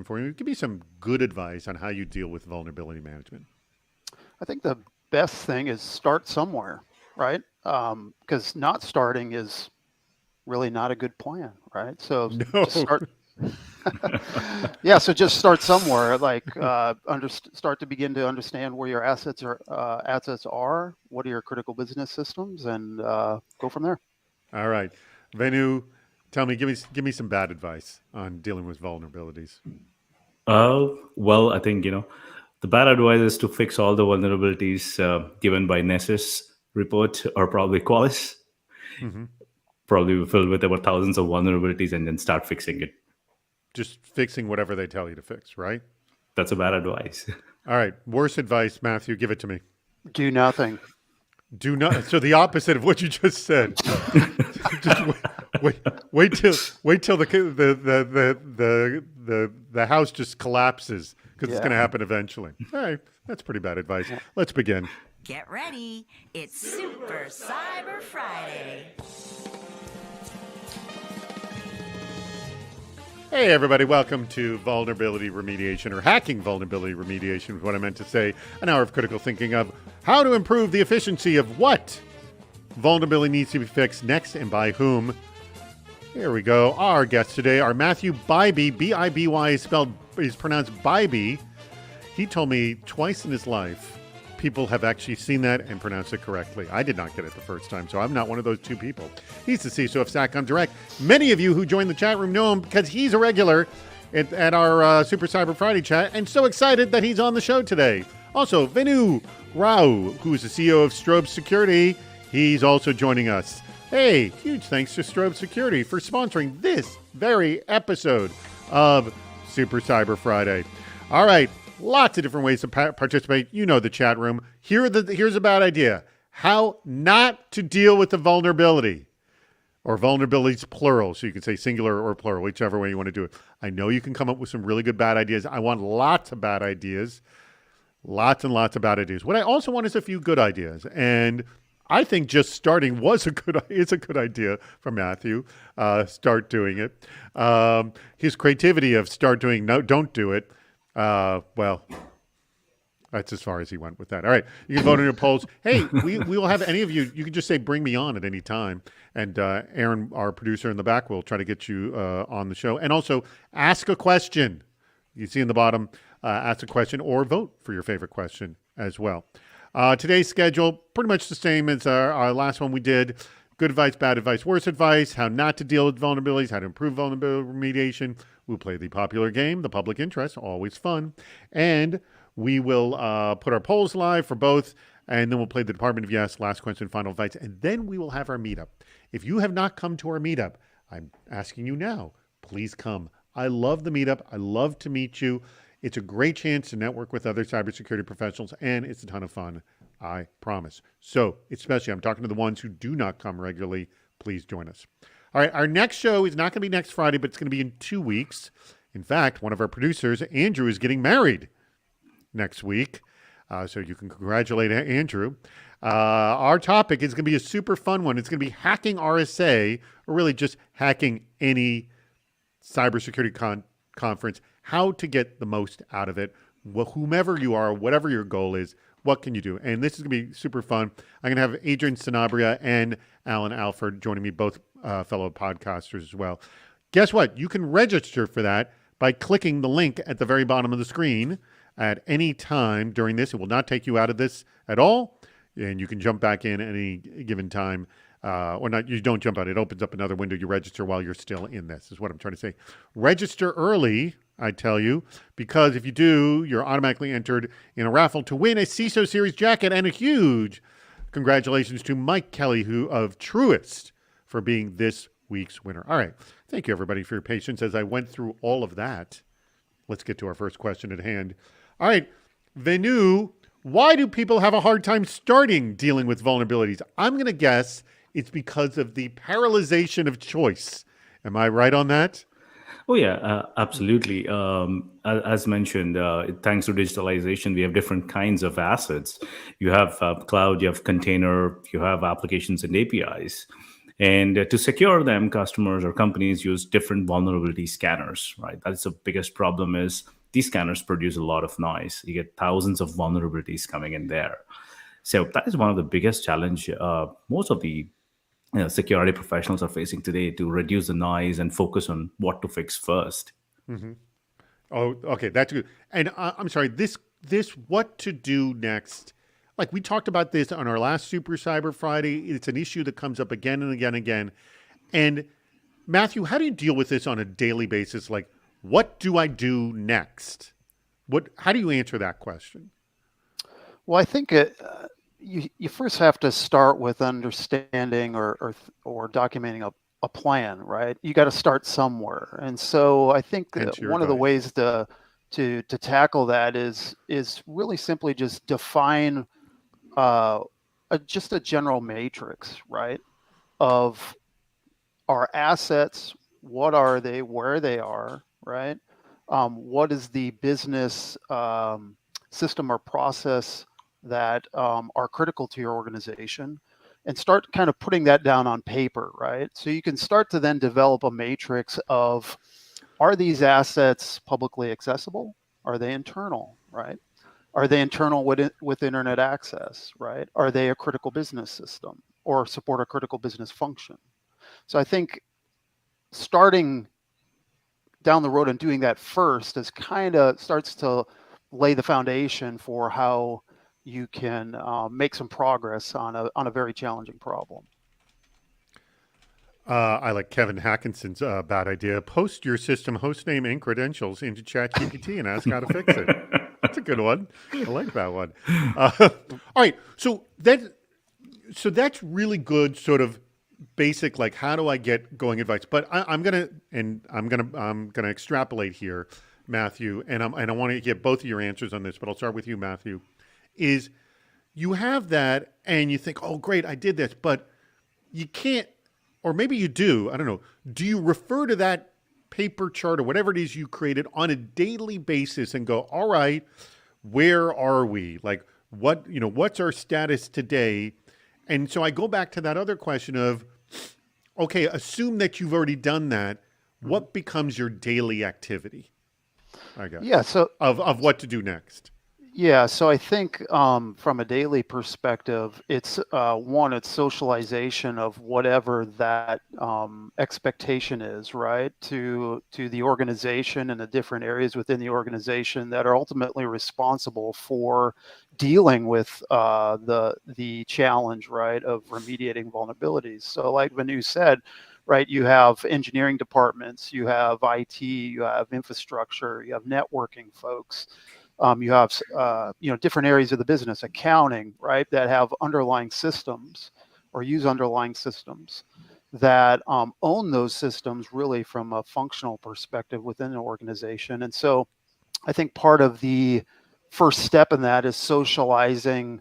for you. Give me some good advice on how you deal with vulnerability management. I think the best thing is start somewhere, right? Because not starting is really not a good plan, right? So just No. start. Yeah, so just start somewhere. Like start to begin to understand where your assets are. What are your critical business systems, and go from there. All right. Venu, tell me, give me some bad advice on dealing with vulnerabilities. Well, I think, the bad advice is to fix all the vulnerabilities given by Nessus report or probably Qualys, Hmm. probably filled with about thousands of vulnerabilities and then start fixing it. Just fixing whatever they tell you to fix, right? That's a bad advice. All right. Worst advice, Matthew, give it to me. Do nothing. Do not. So the opposite of what you just said. Just wait, wait till the house just collapses because it's going to Yeah. happen eventually. All right, that's pretty bad advice. Let's begin. Get ready. It's Super Cyber Friday. Hey, everybody, welcome to Vulnerability Remediation, or Hacking Vulnerability Remediation, is what I meant to say. An hour of critical thinking of how to improve the efficiency of what vulnerability needs to be fixed next and by whom. Here we go. Our guests today are Matthew Bybee. B-I-B-Y is pronounced Bybee. He told me twice in his life people have actually seen that and pronounced it correctly. I did not get it the first time, so I'm not one of those two people. He's the CISO of SATCOM Direct. Many of you who joined the chat room know him because he's a regular at our Super Cyber Friday chat, and so excited that he's on the show today. Also, Venu Rao, who's the CEO of Strobe Security. He's also joining us. Hey, huge thanks to Strobe Security for sponsoring this very episode of Super Cyber Friday. All right. Lots of different ways to participate. You know the chat room. Here's a bad idea. How not to deal with the vulnerability. Or vulnerabilities plural. So you can say singular or plural, whichever way you want to do it. I know you can come up with some really good bad ideas. I want lots of bad ideas. Lots and lots of bad ideas. What I also want is a few good ideas. And I think just starting is a good idea for Matthew. Start doing it. His creativity of start doing, no, don't do it. Well, that's as far as he went with that. All right. You can vote on your polls. Hey, we will have any of you. You can just say, bring me on at any time. And Aaron, our producer in the back, will try to get you on the show. And also ask a question. You see in the bottom, ask a question or vote for your favorite question as well. Today's schedule, pretty much the same as our last one we did. Good advice, bad advice, worse advice, how not to deal with vulnerabilities, how to improve vulnerability remediation. We'll play the popular game, the public interest, always fun. And we will put our polls live for both, and then we'll play the Department of Yes, last question, final advice, and then we will have our meetup. If you have not come to our meetup, I'm asking you now, please come. I love the meetup. I love to meet you. It's a great chance to network with other cybersecurity professionals, and it's a ton of fun, I promise. So, especially, I'm talking to the ones who do not come regularly. Please join us. All right, our next show is not going to be next Friday, but it's going to be in 2 weeks. In fact, one of our producers, Andrew, is getting married next week. So you can congratulate Andrew. Our topic is going to be a super fun one. It's going to be hacking RSA, or really just hacking any cybersecurity conference, how to get the most out of it. Whomever you are, whatever your goal is, what can you do? And this is going to be super fun. I'm going to have Adrian Sanabria and Alan Alford joining me, both fellow podcasters as well. Guess what? You can register for that by clicking the link at the very bottom of the screen at any time during this. It will not take you out of this at all, and you can jump back in at any given time. Or not, you don't jump out. It opens up another window. You register while you're still in this, is what I'm trying to say. Register early, I tell you, because if you do, you're automatically entered in a raffle to win a CISO Series jacket, and a huge congratulations to Mike Kelly of Truist for being this week's winner. All right. Thank you, everybody, for your patience as I went through all of that. Let's get to our first question at hand. All right. Venu, why do people have a hard time starting dealing with vulnerabilities? I'm going to guess it's because of the paralyzation of choice. Am I right on that? Oh, yeah, absolutely. As mentioned, thanks to digitalization, we have different kinds of assets. You have cloud, you have container, you have applications and APIs. And to secure them, customers or companies use different vulnerability scanners, right? That's the biggest problem is these scanners produce a lot of noise. You get thousands of vulnerabilities coming in there. So that is one of the biggest challenge most of the security professionals are facing today, to reduce the noise and focus on what to fix first. Oh, okay, that's good. And I'm sorry, this what to do next. Like we talked about this on our last Super Cyber Friday. It's an issue that comes up again and again and again. And Matthew, how do you deal with this on a daily basis? Like, what do I do next? How do you answer that question? Well, I think you first have to start with understanding or documenting a plan, right? You got to start somewhere, and so I think one of the ways to tackle that is really simply just define just a general matrix, right, of our assets. What are they? Where they are, right? What is the business system or process that are critical to your organization, and start kind of putting that down on paper, right? So you can start to then develop a matrix of, are these assets publicly accessible? Are they internal, right? Are they internal with internet access, right? Are they a critical business system or support a critical business function? So I think starting down the road and doing that first is kind of starts to lay the foundation for how you can make some progress on a very challenging problem. I like Kevin Hackinson's bad idea. Post your system hostname and credentials into ChatGPT and ask how to fix it. That's a good one. I like that one. All right, so that's really good, sort of basic, like how do I get going advice. But I'm gonna extrapolate here, Matthew, and I want to get both of your answers on this. But I'll start with you, Matthew. Is you have that and you think, oh, great, I did this, but you can't, or maybe you do, I don't know. Do you refer to that paper chart or whatever it is you created on a daily basis and go, all right, where are we? Like what's our status today? And so I go back to that other question of, okay, assume that you've already done that. What becomes your daily activity? I guess. Yeah. So of what to do next. Yeah, so I think from a daily perspective, it's it's socialization of whatever that expectation is, right, to the organization and the different areas within the organization that are ultimately responsible for dealing with the challenge, right, of remediating vulnerabilities. So, like Vanu said, right, you have engineering departments, you have IT, you have infrastructure, you have networking folks. You have different areas of the business, accounting, right, that have underlying systems or use underlying systems that own those systems really from a functional perspective within an organization. And so I think part of the first step in that is socializing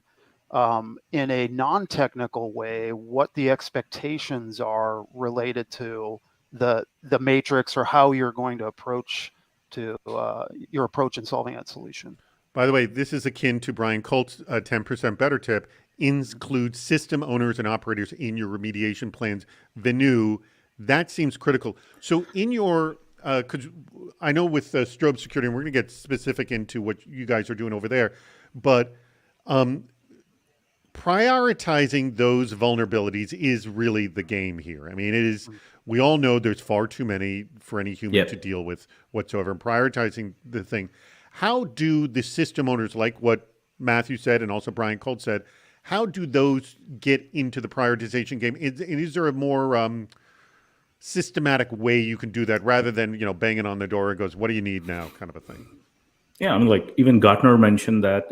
in a non-technical way what the expectations are related to the matrix or how you're going to approach your approach in solving that solution. By the way, this is akin to Brian Colt's 10% better tip. Include system owners and operators in your remediation plans. Venu, that seems critical. So in your, because I know with Strobe Security, and we're going to get specific into what you guys are doing over there, but prioritizing those vulnerabilities is really the game here. I mean, it is. We all know there's far too many for any human to deal with whatsoever. And prioritizing the thing. How do the system owners, like what Matthew said and also Brian Colt said, how do those get into the prioritization game? Is there a more systematic way you can do that rather than banging on the door and goes, "What do you need now?" kind of a thing? Yeah, I mean, like even Gartner mentioned that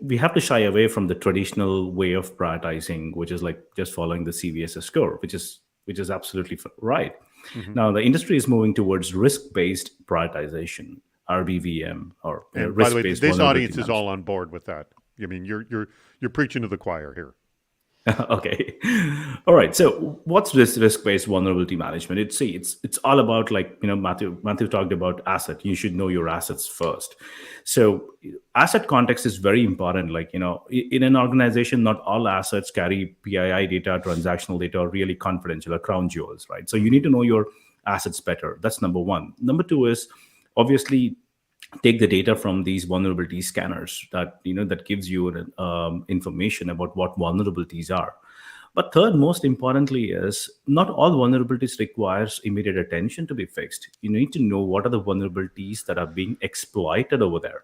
we have to shy away from the traditional way of prioritizing, which is like just following the CVSS score, which is absolutely right. Mm-hmm. Now the industry is moving towards risk-based prioritization, RBVM, or and risk-based. By the way, this audience is all on board with that. I mean, you're preaching to the choir here. Okay. All right. So what's this risk-based vulnerability management? It's all about, like, Matthew talked about asset. You should know your assets first. So asset context is very important. Like, in an organization, not all assets carry PII data, transactional data, or really confidential or crown jewels, right? So you need to know your assets better. That's number one. Number two is obviously take the data from these vulnerability scanners that gives you information about what vulnerabilities are. But third, most importantly, is not all vulnerabilities requires immediate attention to be fixed. You need to know what are the vulnerabilities that are being exploited over there.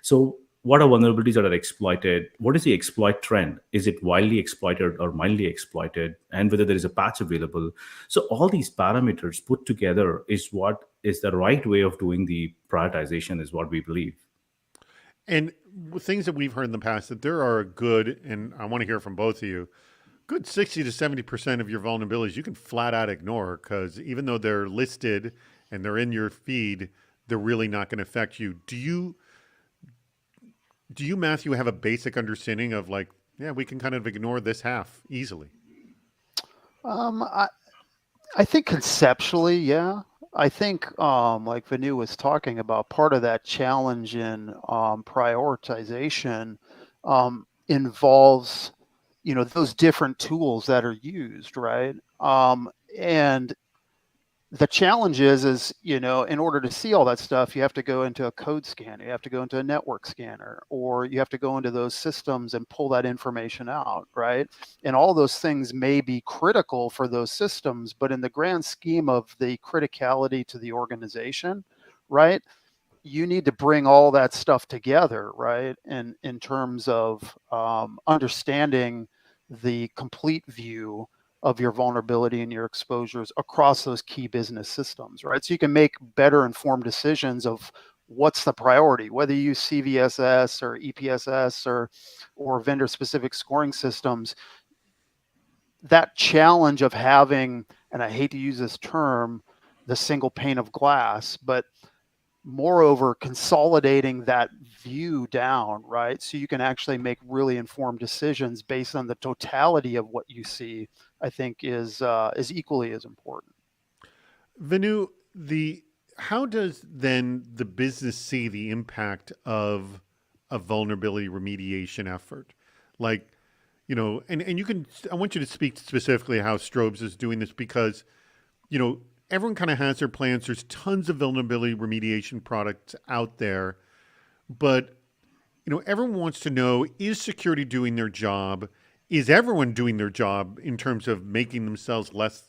So what are vulnerabilities that are exploited? What is the exploit trend? Is it widely exploited or mildly exploited? And whether there is a patch available. So all these parameters put together is what is the right way of doing the prioritization, is what we believe. And things that we've heard in the past, that there are a good, and I want to hear from both of you, good 60 to 70% of your vulnerabilities you can flat out ignore, because even though they're listed and they're in your feed, they're really not going to affect you. Do you, Matthew, have a basic understanding of, like, yeah, we can kind of ignore this half easily? Um, I, I think conceptually, yeah. I think, like Vanu was talking about, part of that challenge in prioritization involves, those different tools that are used, right? And the challenge is, in order to see all that stuff, you have to go into a code scanner, you have to go into a network scanner, or you have to go into those systems and pull that information out, right? And all those things may be critical for those systems, but in the grand scheme of the criticality to the organization, right? You need to bring all that stuff together, right? And in terms of understanding the complete view of your vulnerability and your exposures across those key business systems, right? So you can make better informed decisions of what's the priority, whether you use CVSS or EPSS or vendor specific scoring systems. That challenge of having, and I hate to use this term, the single pane of glass, but moreover consolidating that view down, right, so you can actually make really informed decisions based on the totality of what you see, I think is equally as important. Vanu, how does then the business see the impact of a vulnerability remediation effort? Like, and you can, I want you to speak specifically how Strobes is doing this, because, everyone kind of has their plans. There's tons of vulnerability remediation products out there, but, everyone wants to know, is security doing their job? Is everyone doing their job in terms of making themselves less,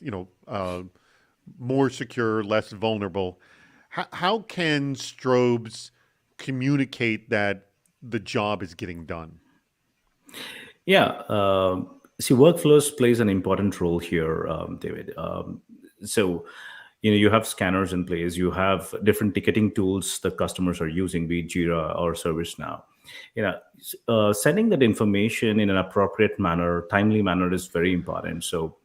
more secure, less vulnerable? How can Strobes communicate that the job is getting done? Yeah. See, workflows plays an important role here, David. So, you have scanners in place. You have different ticketing tools that customers are using, be it Jira or ServiceNow. Sending that information in an appropriate manner, timely manner, is very important. So,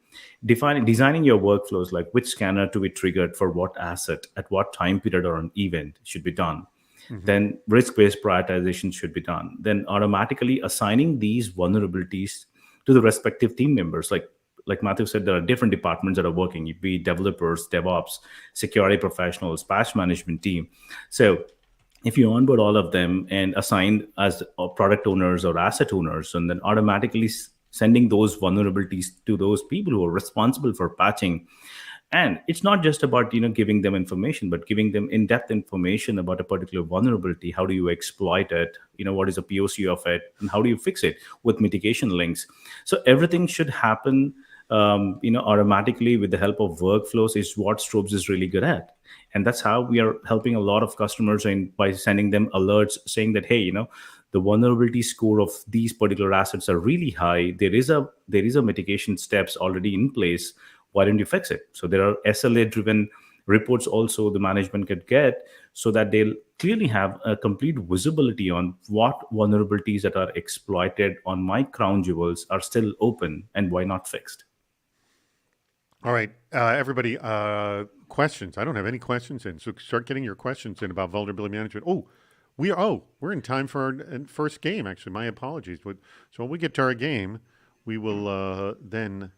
designing your workflows, like which scanner to be triggered for what asset at what time period or an event, should be done. Mm-hmm. Then risk-based prioritization should be done. Then automatically assigning these vulnerabilities to the respective team members. Like Matthew said, there are different departments that are working. You'd be developers, DevOps, security professionals, patch management team. So if you onboard all of them and assign as product owners or asset owners, and then automatically sending those vulnerabilities to those people who are responsible for patching. And it's not just about giving them information, but giving them in-depth information about a particular vulnerability. How do you exploit it? What is a POC of it, and how do you fix it with mitigation links? So everything should happen automatically with the help of workflows, is what Strobes is really good at. And that's how we are helping a lot of customers by sending them alerts saying that, hey, the vulnerability score of these particular assets are really high. There is a mitigation steps already in place. Why don't you fix it? So there are SLA driven reports also the management could get, so that they'll clearly have a complete visibility on what vulnerabilities that are exploited on my crown jewels are still open and why not fixed. All right, everybody, questions. I don't have any questions in, so start getting your questions in about vulnerability management. We're in time for our first game. Actually, my apologies. So when we get to our game, we will then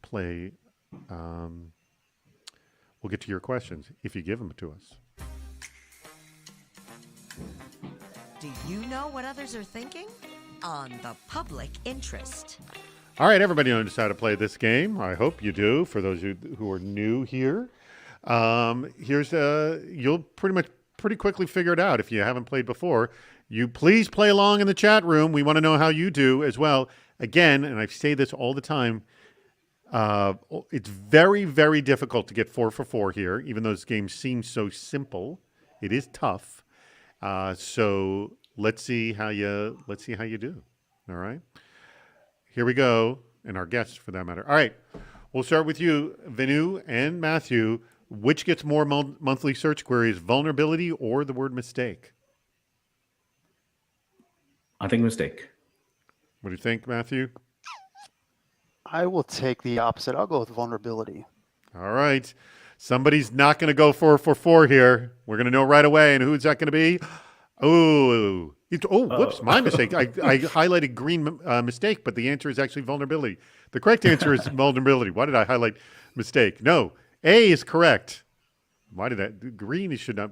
play. We'll get to your questions if you give them to us. Do you know what others are thinking? On the public interest. All right, everybody knows how to play this game. I hope you do. For those who are new here, you'll pretty quickly figure it out if you haven't played before. You please play along in the chat room. We want to know how you do as well. Again, and I say this all the time, it's very, very difficult to get 4 for 4 here, even though this game seems so simple. It is tough. So let's see how you do. All right. Here we go, and our guests for that matter. All right, we'll start with you, Venu and Matthew. Which gets more monthly search queries, vulnerability or the word mistake? I think mistake. What do you think, Matthew? I will take the opposite. I'll go with vulnerability. All right. Somebody's not going to go 4 for 4 here. We're going to know right away. And who's that going to be? Whoops, my mistake. I highlighted green mistake, but the answer is actually vulnerability. The correct answer is vulnerability. Why did I highlight mistake? No, A is correct. Why did that?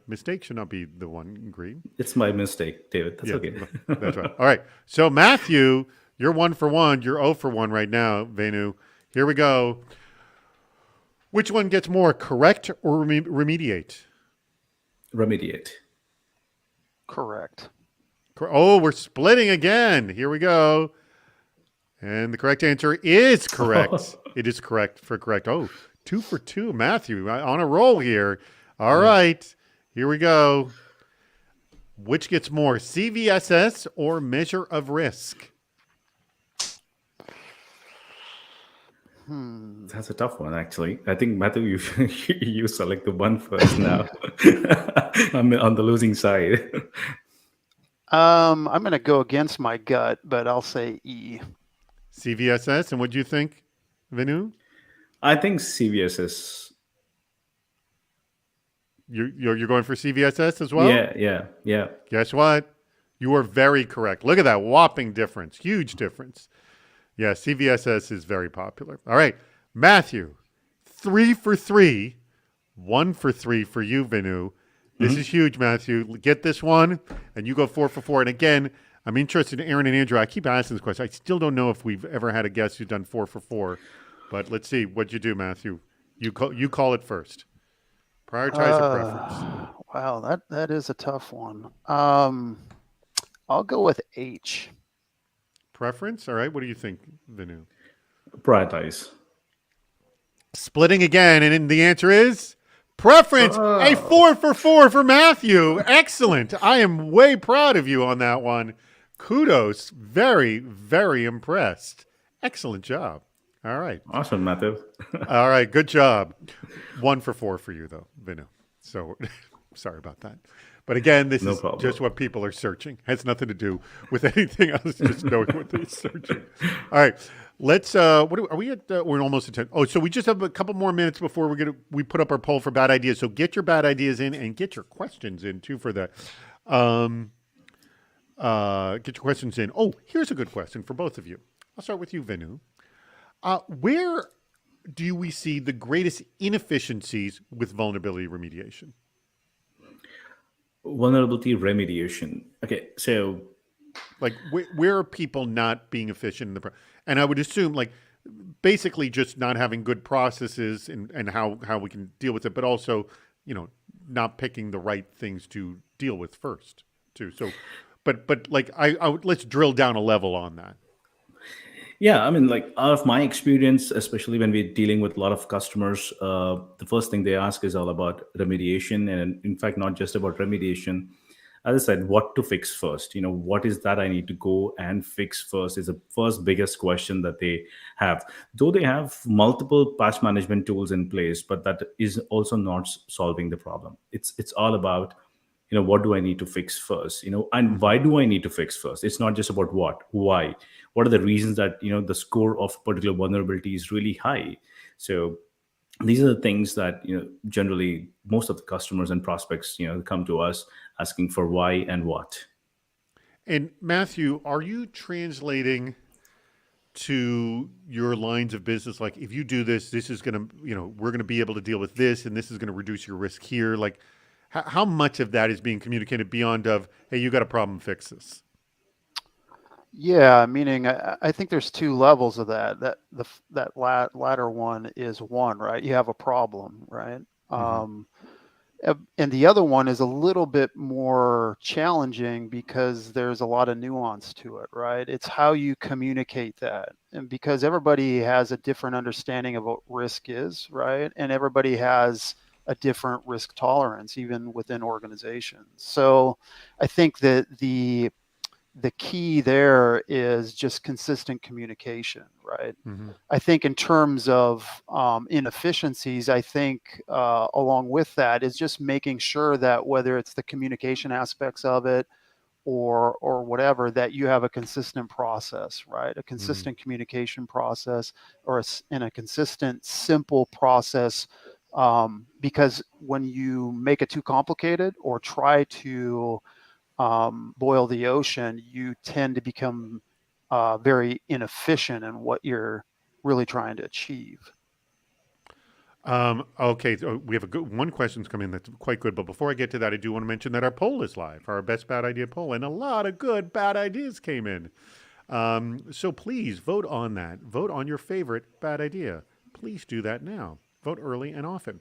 Mistake should not be the one in green. It's my mistake, David. That's okay. That's right. All right. So, Matthew, you're 1 for 1. You're 0 for 1 right now, Venu. Here we go. Which one gets more, correct or remediate? Remediate. Correct. Oh, we're splitting again. Here we go. And the correct answer is correct. It is correct for correct. Oh, 2 for 2, Matthew. On a roll here. All right. Here we go. Which gets more, CVSS or measure of risk? That's a tough one, actually. I think, Matthew, you select the one first now. I'm on the losing side. I'm going to go against my gut, but I'll say E. CVSS. And what do you think, Venu? I think CVSS. You're going for CVSS as well? Yeah. Guess what? You are very correct. Look at that whopping difference. Huge difference. Yeah, CVSS is very popular. All right, Matthew, 3 for 3, 1 for 3 for you, Venu. This is huge, Matthew. Get this one, and you go 4 for 4. And again, I'm interested in Aaron and Andrew. I keep asking this question. I still don't know if we've ever had a guest who's done 4 for 4. But let's see. What'd you do, Matthew? You call it first. Prioritize a preference. Wow, that is a tough one. I'll go with H. Preference? All right. What do you think, Venu? Prioritize. Splitting again, and the answer is preference. A 4 for 4 for Matthew. Excellent. I am way proud of you on that one. Kudos. Very, very impressed. Excellent job. All right. Awesome, Matthew. All right. Good job. 1 for 4 for you, though, Vinu. So sorry about that. But again, this is just what people are searching. Has nothing to do with anything else. Just knowing what they're searching. All right. Let's. Are we at? We're almost at 10. Oh, so we just have a couple more minutes before we put up our poll for bad ideas. So get your bad ideas in and get your questions in too for that. Get your questions in. Oh, here's a good question for both of you. I'll start with you, Venu. Where do we see the greatest inefficiencies with vulnerability remediation? Vulnerability remediation. Okay, so like where are people not being efficient in the and I would assume like basically just not having good processes and how we can deal with it, but also, not picking the right things to deal with first too. So but like I would, let's drill down a level on that. Yeah, I mean, like out of my experience, especially when we're dealing with a lot of customers, the first thing they ask is all about remediation. And in fact, not just about remediation. As I said, what to fix first? What is that I need to go and fix first is the first biggest question that they have. Though they have multiple patch management tools in place, but that is also not solving the problem. It's all about, what do I need to fix first? And why do I need to fix first? It's not just about why. What are the reasons that, the score of a particular vulnerability is really high? So these are the things that, generally most of the customers and prospects, come to us asking for why and what. And Matthew, are you translating to your lines of business? Like, if you do this, this is going to, we're going to be able to deal with this, and this is going to reduce your risk here. Like, how much of that is being communicated beyond of, hey, you got a problem, fix this? Yeah, meaning I think there's two levels of that. That latter one is one, right? You have a problem, right? And the other one is a little bit more challenging because there's a lot of nuance to it, right? It's how you communicate that. And because everybody has a different understanding of what risk is, right? And everybody has a different risk tolerance, even within organizations. So I think that the key there is just consistent communication, right? I think in terms of inefficiencies, I think along with that is just making sure that whether it's the communication aspects of it or whatever, that you have a consistent process, right? A consistent communication process and a consistent, simple process. Because when you make it too complicated or try to boil the ocean, you tend to become very inefficient in what you're really trying to achieve. Okay, so we have one question's come in that's quite good. But before I get to that, I do want to mention that our poll is live, our best bad idea poll, and a lot of good bad ideas came in. So please vote on that. Vote on your favorite bad idea. Please do that now. Vote early and often.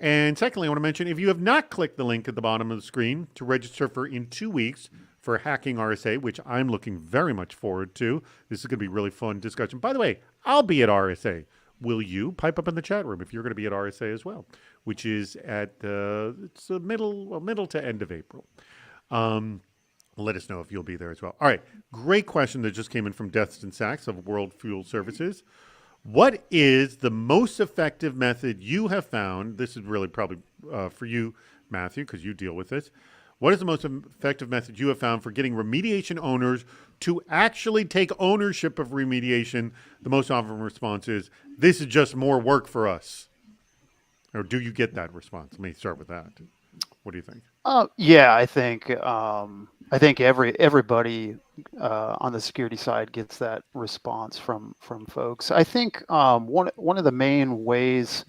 And secondly, I want to mention, if you have not clicked the link at the bottom of the screen to register for in 2 weeks for Hacking RSA, which I'm looking very much forward to. This is going to be a really fun discussion. By the way, I'll be at RSA. Will you pipe up in the chat room if you're going to be at RSA as well, which is at it's the middle to end of April. Let us know if you'll be there as well. All right, great question that just came in from Destin Sachs of World Fuel Services. What is the most effective method you have found? This is really probably for you, Matthew, because you deal with this. What is the most effective method you have found for getting remediation owners to actually take ownership of remediation? The most often response is, this is just more work for us. Or do you get that response? Let me start with that. What do you think? Yeah, I think everybody on the security side gets that response from folks. I think one of the main ways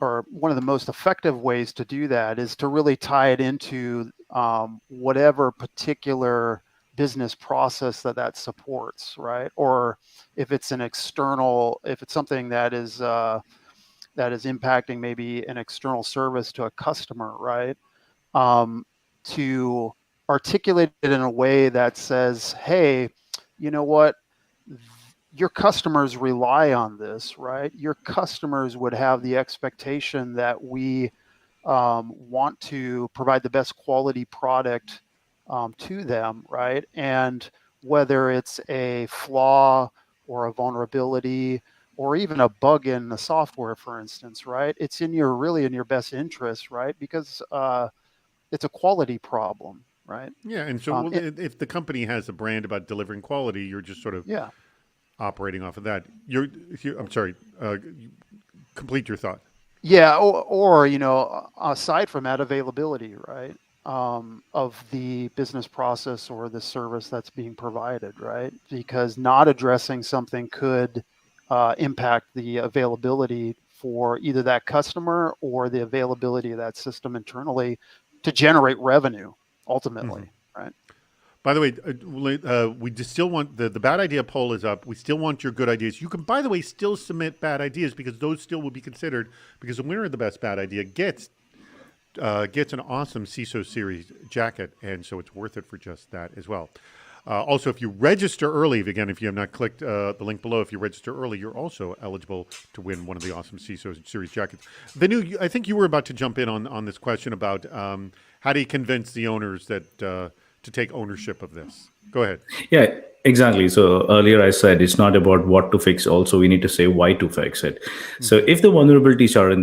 one of the most effective ways to do that is to really tie it into whatever particular business process that supports, right? Or if it's if it's something that is impacting maybe an external service to a customer, right? To articulate it in a way that says, hey, you know what? Your customers rely on this, right? Your customers would have the expectation that we want to provide the best quality product to them, right? And whether it's a flaw or a vulnerability or even a bug in the software, for instance, right? It's really in your best interest, right? Because it's a quality problem, right? Yeah, and so if the company has a brand about delivering quality, you're just sort of operating off of that. I'm sorry. Complete your thought. Yeah, or aside from that, availability, right? Of the business process or the service that's being provided, right? Because not addressing something could impact the availability for either that customer or the availability of that system internally to generate revenue ultimately, right? By the way, we just still want the bad idea poll is up. We still want your good ideas. You can, by the way, still submit bad ideas because those still will be considered, because the winner of the best bad idea gets an awesome CISO series jacket, and so it's worth it for just that as well. Also, if you register early, if you have not clicked the link below, if you register early, you're also eligible to win one of the awesome CISO series jackets. Venu, I think you were about to jump in on this question about how do you convince the owners that to take ownership of this? Go ahead. Yeah, exactly. So earlier I said it's not about what to fix. Also, we need to say why to fix it. So if the vulnerabilities are in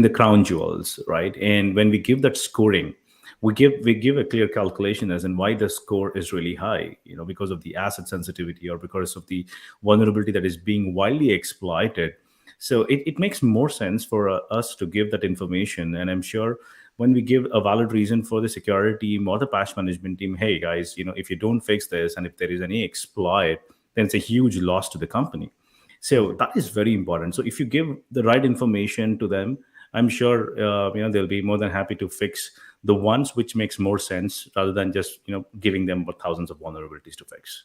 the crown jewels, right, and when we give that scoring, we give a clear calculation as in why the score is really high, because of the asset sensitivity or because of the vulnerability that is being widely exploited. So it makes more sense for us to give that information, and I'm sure when we give a valid reason for the security team or the patch management team, hey guys, if you don't fix this and if there is any exploit, then it's a huge loss to the company. So that is very important. So if you give the right information to them, I'm sure they'll be more than happy to fix the ones which makes more sense rather than just giving them thousands of vulnerabilities to fix.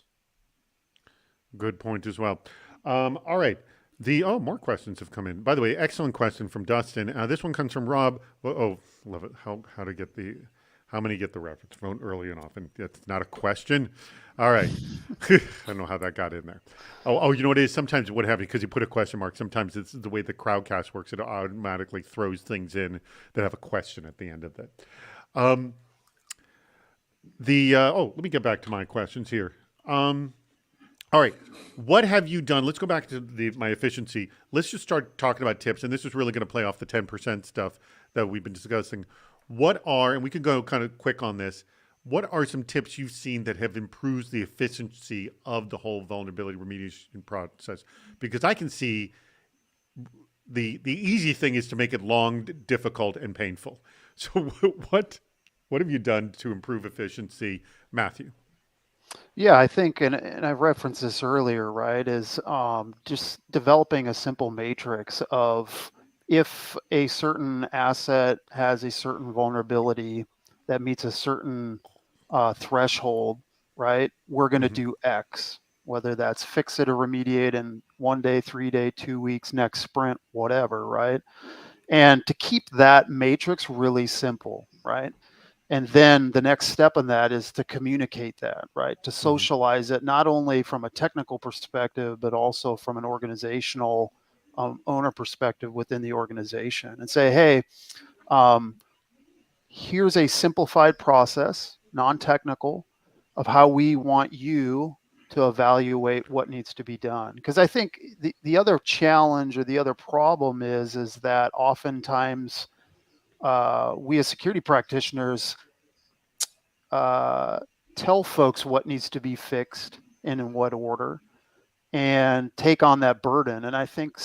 Good point as well. All right. More questions have come in. By the way, excellent question from Dustin. This one comes from Rob. Love it. How many get the reference? Vote early and often. It's not a question. All right. I don't know how that got in there. You know what it is? Sometimes what happens, because you put a question mark, sometimes it's the way the Crowdcast works. It automatically throws things in that have a question at the end of it. Let me get back to my questions here. All right. What have you done? Let's go back to my efficiency. Let's just start talking about tips. And this is really going to play off the 10% stuff that we've been discussing. And we can go kind of quick on this. What are some tips you've seen that have improved the efficiency of the whole vulnerability remediation process? Because I can see the easy thing is to make it long, difficult, and painful. So what have you done to improve efficiency, Matthew? Yeah, I think, and I referenced this earlier, right, is just developing a simple matrix of if a certain asset has a certain vulnerability that meets a certain threshold, right, we're going to do X, whether that's fix it or remediate in 1 day, 3 day, 2 weeks, next sprint, whatever, right? And to keep that matrix really simple, right? And then the next step in that is to communicate that, right? To socialize it, not only from a technical perspective, but also from an organizational owner perspective within the organization, and say, hey, here's a simplified process, non-technical, of how we want you to evaluate what needs to be done. Because I think the other challenge or the other problem is that oftentimes we as security practitioners tell folks what needs to be fixed and in what order, and take on that burden. And I think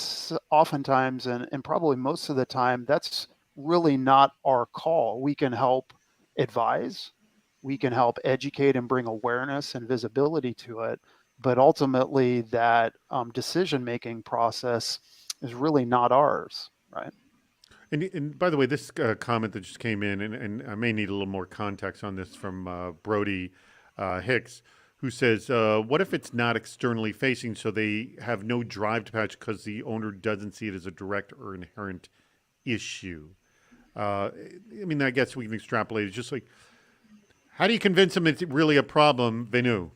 oftentimes, and probably most of the time, that's really not our call. We can help advise, we can help educate and bring awareness and visibility to it, but ultimately that decision-making process is really not ours, right? And by the way, this comment that just came in, and I may need a little more context on this from Brody Hicks, who says, what if it's not externally facing, so they have no drive to patch because the owner doesn't see it as a direct or inherent issue? I guess we can extrapolate. It's just like, how do you convince them it's really a problem, Venu?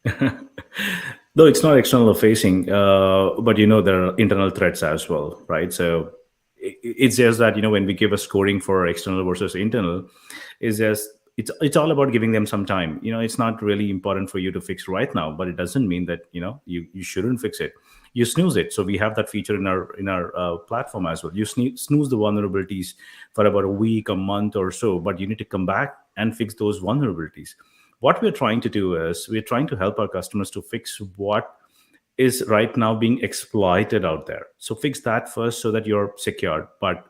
No, it's not external facing, but there are internal threats as well, right? So it's just that when we give a scoring for external versus internal, it's all about giving them some time. It's not really important for you to fix right now, but it doesn't mean that you shouldn't fix it. You snooze it. So we have that feature in our platform as well. You snooze the vulnerabilities for about a week, a month or so, but you need to come back and fix those vulnerabilities. What we're trying to do is we're trying to help our customers to fix what is right now being exploited out there. So fix that first so that you're secured, but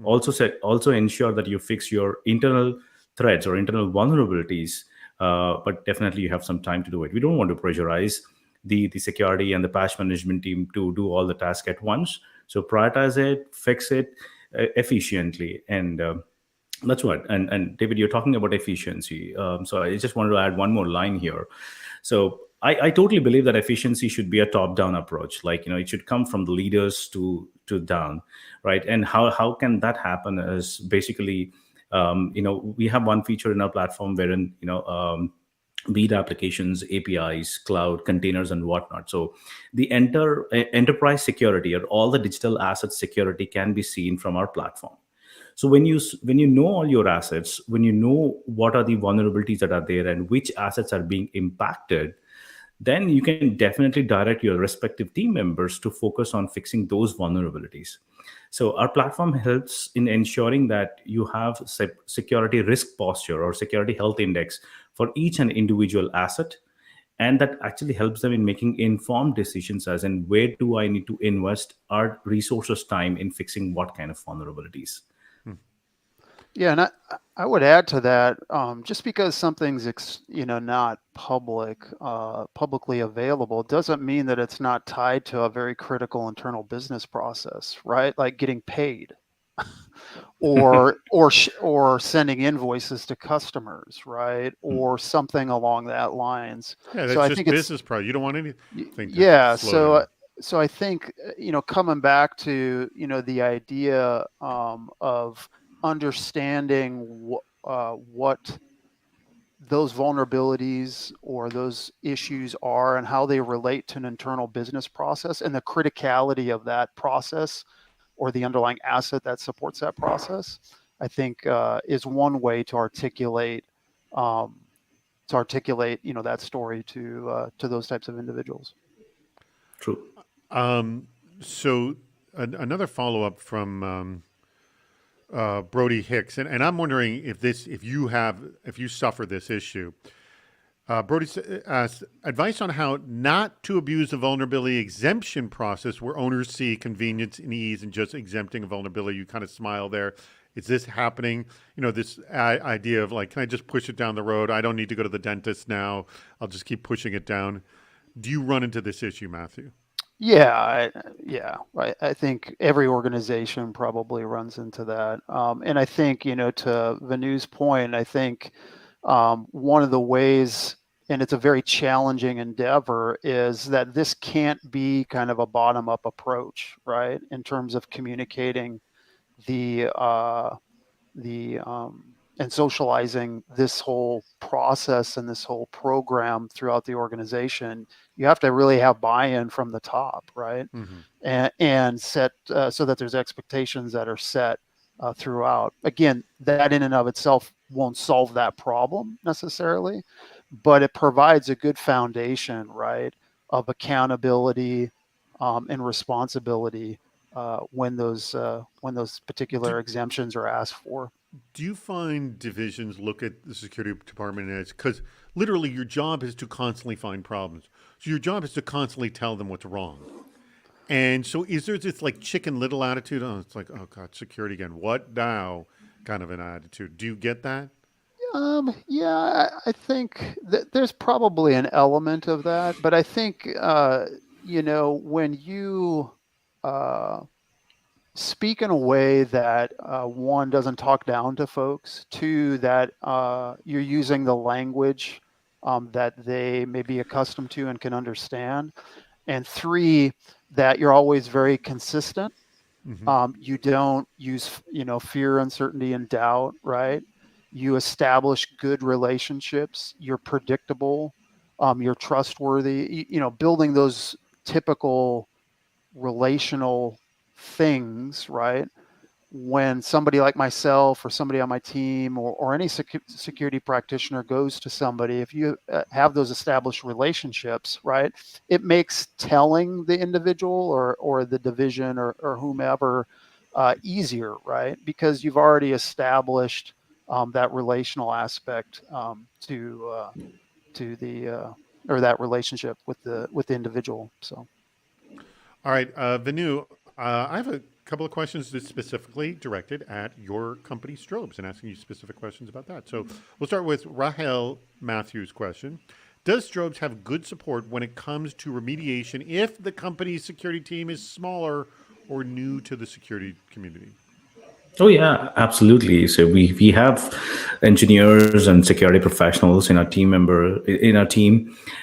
also ensure that you fix your internal threats or internal vulnerabilities. But definitely you have some time to do it. We don't want to pressurize the security and the patch management team to do all the tasks at once. So prioritize it, fix it efficiently, and that's what. And David, you're talking about efficiency. So I just wanted to add one more line here. So I totally believe that efficiency should be a top-down approach. Like, it should come from the leaders to down, right? And how can that happen is basically, we have one feature in our platform wherein, be it applications, APIs, cloud, containers, and whatnot. So the enterprise security or all the digital asset security can be seen from our platform. So when you know all your assets, when you know what are the vulnerabilities that are there and which assets are being impacted, then you can definitely direct your respective team members to focus on fixing those vulnerabilities. So our platform helps in ensuring that you have security risk posture or security health index for each and individual asset. And that actually helps them in making informed decisions as in where do I need to invest our resources time in fixing what kind of vulnerabilities. Yeah, and I would add to that, just because something's not publicly available doesn't mean that it's not tied to a very critical internal business process, right? Like getting paid, or sending invoices to customers, right? Or something along that lines. Yeah, So that's I just think it's business pro. You don't want anything to yeah. slow down. So I think coming back to the idea of understanding what those vulnerabilities or those issues are and how they relate to an internal business process and the criticality of that process or the underlying asset that supports that process, I think is one way um, to articulate that story to those types of individuals. True. Um, so another follow up from Brody Hicks, and I'm wondering if you suffer this issue. Brody asks advice on how not to abuse the vulnerability exemption process where owners see convenience and ease in just exempting a vulnerability. You kind of smile there. Is this happening? This idea of like, can I just push it down the road? I don't need to go to the dentist now. I'll just keep pushing it down. Do you run into this issue, Matthew? Yeah, I think every organization probably runs into that, and I think to Vanu's point, I think one of the ways, and it's a very challenging endeavor, is that this can't be kind of a bottom-up approach, right? In terms of communicating the and socializing this whole process and this whole program throughout the organization. You have to really have buy-in from the top, right? Mm-hmm. And set so that there's expectations that are set throughout. Again, that in and of itself won't solve that problem necessarily, but it provides a good foundation, right, of accountability and responsibility when those Do, particular exemptions are asked for. do you find divisions look at the security department as because literally your job is to constantly find problems? So your job is to constantly tell them what's wrong. And so is there this like chicken little attitude? Oh, it's like, oh God, security again. What now? Kind of an attitude. Do you get that? Yeah, I think that there's probably an element of that, but I think when you uh, speak in a way that one doesn't talk down to folks, two that you're using the language that they may be accustomed to and can understand, and three that you're always very consistent. Mm-hmm. You don't use fear, uncertainty, and doubt, right? You establish good relationships. You're predictable. You're trustworthy. Building those typical relational things, right? When somebody like myself or somebody on my team or any security practitioner goes to somebody, if you have those established relationships, right, it makes telling the individual or the division or whomever easier, right? Because you've already established that relational aspect to the or that relationship with the individual. So. All right, Venu, I have a couple of questions that's specifically directed at your company, Strobes, and asking you specific questions about that. So we'll start with Rahel Matthews' question. Does Strobes have good support when it comes to remediation if the company's security team is smaller or new to the security community? Oh yeah, absolutely. So we have engineers and security professionals in our team,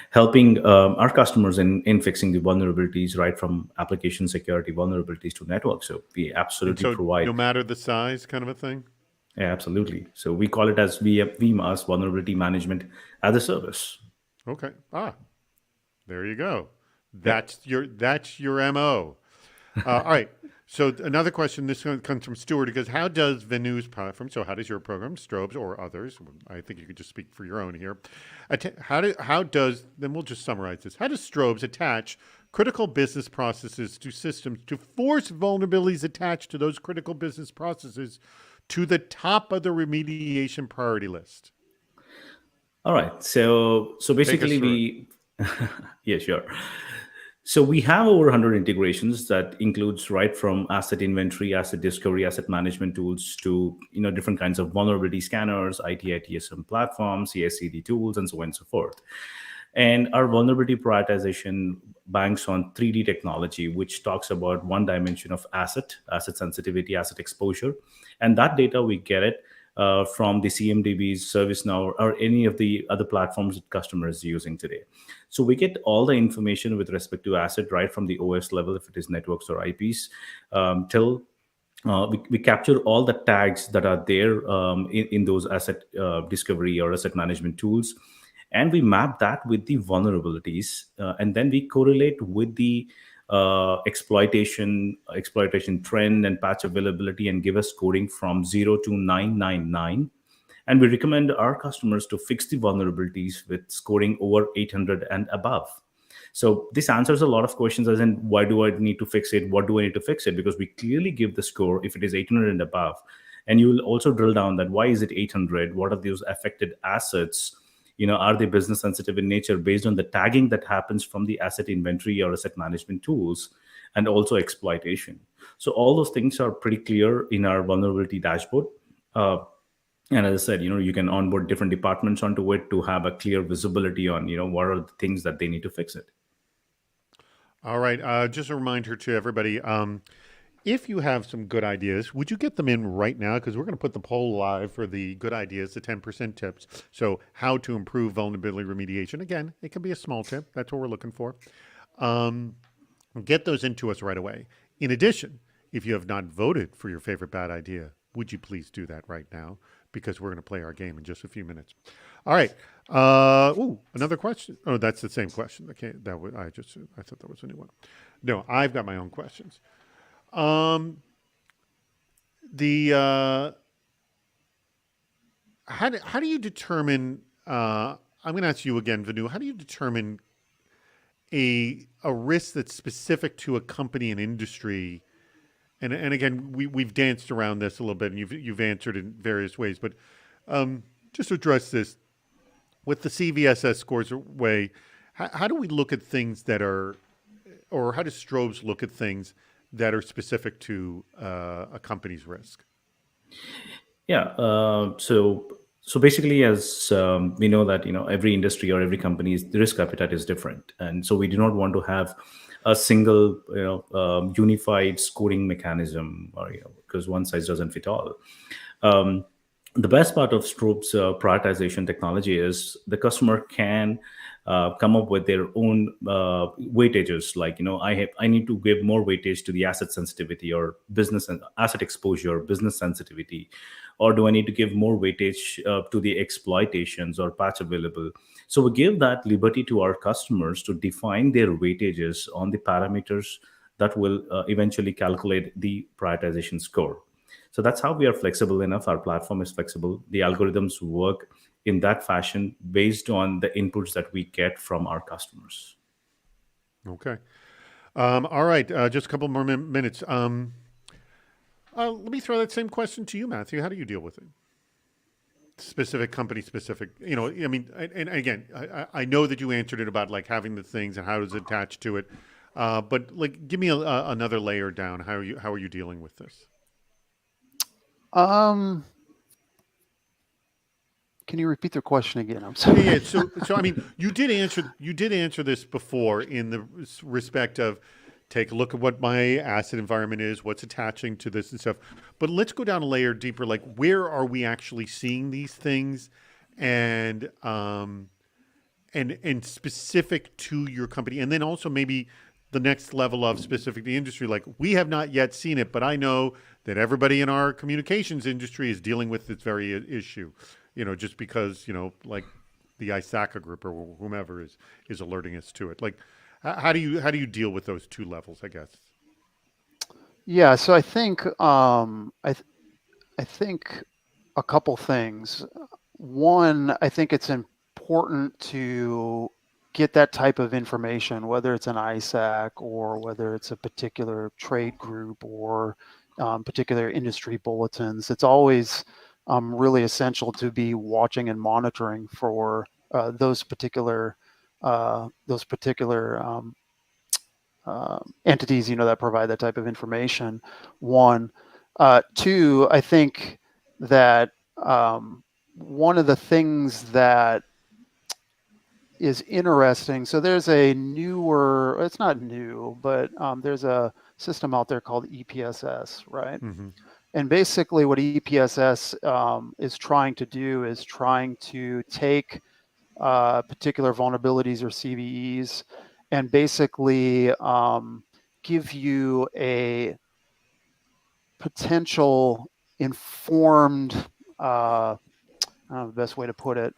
helping our customers in fixing the vulnerabilities, right from application security vulnerabilities to network. So we And absolutely so, no provide. matter the size, kind of a thing. Yeah, absolutely. So we call it as VMAS, vulnerability management as a service. Okay. Ah, there you go. Yep. That's your mo. All right. So another question. This one comes from Stuart. He goes, "How does Venu's platform? So how does your program, Strobes or others? I think you could just speak for your own here. How does? Then we'll just summarize this. How does Strobes attach critical business processes to systems to force vulnerabilities attached to those critical business processes to the top of the remediation priority list? All right. So Take us basically through it. we, yeah, sure. So we have over 100 integrations that includes right from asset inventory, asset discovery, asset management tools to different kinds of vulnerability scanners, ITSM platforms, CI/CD tools, and so on and so forth. And our vulnerability prioritization banks on 3D technology, which talks about one dimension of asset sensitivity, asset exposure. And that data, we get it from the CMDBs, ServiceNow, or any of the other platforms that customers are using today. So we get all the information with respect to asset right from the OS level, if it is networks or IPs, till we capture all the tags that are there in those asset discovery or asset management tools, and we map that with the vulnerabilities, and then we correlate with the exploitation trend and patch availability, and give a scoring from 0 to 999. And we recommend our customers to fix the vulnerabilities with scoring over 800 and above. So this answers a lot of questions, as in, why do I need to fix it? What do I need to fix it? Because we clearly give the score if it is 800 and above. And you will also drill down that why is it 800? What are those affected assets? Are they business sensitive in nature based on the tagging that happens from the asset inventory or asset management tools, and also exploitation. So all those things are pretty clear in our vulnerability dashboard. And as I said, you can onboard different departments onto it to have a clear visibility on, what are the things that they need to fix it. All right. Just a reminder to everybody, if you have some good ideas, would you get them in right now? Because we're going to put the poll live for the good ideas, the 10% tips. So how to improve vulnerability remediation. Again, it can be a small tip. That's what we're looking for. Get those into us right away. In addition, if you have not voted for your favorite bad idea, would you please do that right now? Because we're going to play our game in just a few minutes. All right. Another question. Oh, that's the same question. Okay, I thought that was a new one. No, I've got my own questions. How do you determine? I'm going to ask you again, Vanu. How do you determine a risk that's specific to a company and industry? And again, we've danced around this a little bit, and you've answered in various ways. But just to address this with the CVSS scores way, how do we look at things that are, or how does Strobes look at things that are specific to a company's risk? Yeah. So basically, as we know that every industry or every company's the risk appetite is different, and so we do not want to have a single unified scoring mechanism, or because one size doesn't fit all. The best part of Strobe's prioritization technology is the customer can come up with their own weightages. Like, I need to give more weightage to the asset sensitivity or business and asset exposure, business sensitivity, or do I need to give more weightage to the exploitations or patch available? So we give that liberty to our customers to define their weightages on the parameters that will eventually calculate the prioritization score. So that's how we are flexible enough. Our platform is flexible. The algorithms work in that fashion based on the inputs that we get from our customers. Okay. All right. Just a couple more minutes. Let me throw that same question to you, Matthew. How do you deal with it? Specific company specific, and again, I know that you answered it about like having the things and how does it attach to it. But like, give me another layer down. How are you dealing with this? Can you repeat the question again? I'm sorry. Yeah. So I mean, you did answer this before in the respect of take a look at what my asset environment is, what's attaching to this and stuff. But let's go down a layer deeper. Like, where are we actually seeing these things, and specific to your company, and then also maybe the next level of specific to the industry. Like, we have not yet seen it, but I know that everybody in our communications industry is dealing with this very issue. Just because, like the ISACA group or whomever is alerting us to it. Like, how do you deal with those two levels, I guess? Yeah, so I think I think a couple things. One, I think it's important to get that type of information, whether it's an ISAC or whether it's a particular trade group or particular industry bulletins. It's always really essential to be watching and monitoring for those particular entities, that provide that type of information. One, two, I think that one of the things that is interesting. So there's a newer, it's not new, but there's a system out there called EPSS, right? Mm-hmm. And basically what EPSS is trying to do is trying to take particular vulnerabilities or CVEs and basically give you a potential informed, I don't know the best way to put it,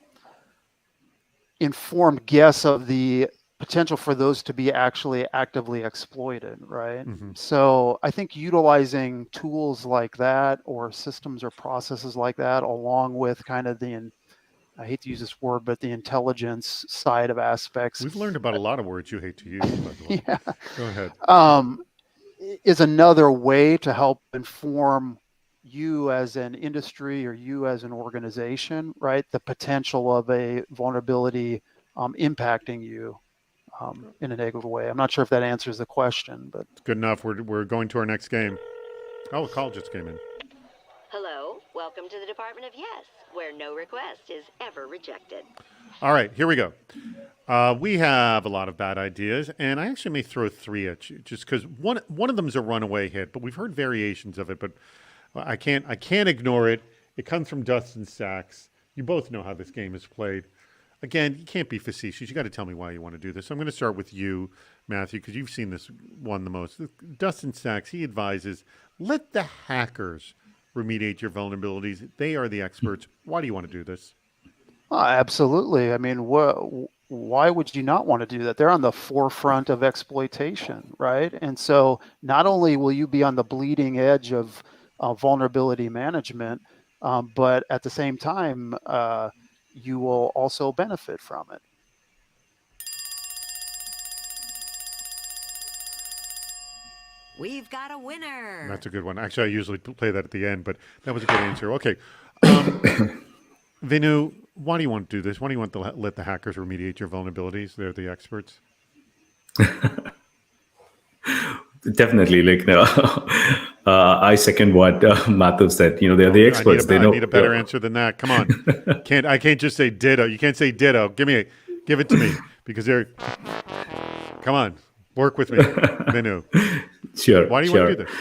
informed guess of the potential for those to be actually actively exploited, right? Mm-hmm. So I think utilizing tools like that or systems or processes like that, along with kind of I hate to use this word, but the intelligence side of aspects, We've learned about a lot of words you hate to use, by the way. yeah, Go ahead. is another way to help inform you as an industry or you as an organization, right? The potential of a vulnerability impacting you in a negative way. I'm not sure if that answers the question, but It's good enough. We're going to our next game. Oh, a call just came in. Hello, welcome to the Department of Yes, where no request is ever rejected. All right, here we go. We have a lot of bad ideas, and I actually may throw three at you, just because one of them is a runaway hit, but we've heard variations of it. But I can't ignore it. It comes from Dustin Sachs. You both know how this game is played. Again, you can't be facetious. You got to tell me why you want to do this. So I'm going to start with you, Matthew, because you've seen this one the most. Dustin Sachs, he advises, let the hackers remediate your vulnerabilities. They are the experts. Why do you want to do this? absolutely. I mean, why would you not want to do that? They're on the forefront of exploitation, right? And so not only will you be on the bleeding edge of vulnerability management, but at the same time, you will also benefit from it. We've got a winner. That's a good one. Actually, I usually play that at the end, but that was a good answer. Okay. Vinu, why do you want to do this? Why do you want to let the hackers remediate your vulnerabilities? They're the experts. Definitely, I second what Matthew said. They're the experts. I need a better answer than that. Come on, I can't just say ditto. You can't say ditto. Give it to me because they're. Come on, work with me, Vinu. Sure. Why do you want to do this?